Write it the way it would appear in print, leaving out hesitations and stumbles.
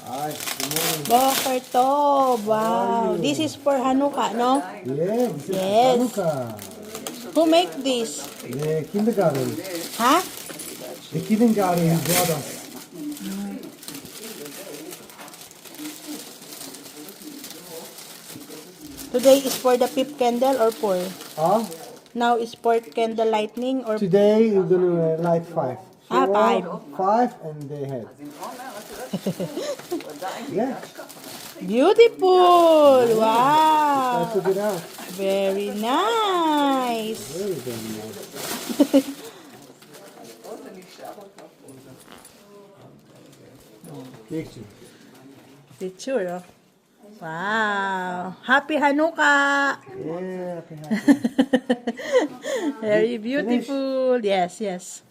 Hi, good morning. Boker Tov. Wow. This is for Hannukah, no? Yeah, this is Yes. Hannukah. Who make this? The kindergarten. Huh? The kindergarten brought us. Today is for the fifth candle or four? Ah, Now is for candle lightning or today we're gonna light 5. Ah, 5. 5 and they had. Yeah, Beautiful. I Wow. took it out. Very nice. Very, very nice. Picture. Picture, oh. Wow. Happy Hannukah. Yeah, happy. Very beautiful. Yes, yes.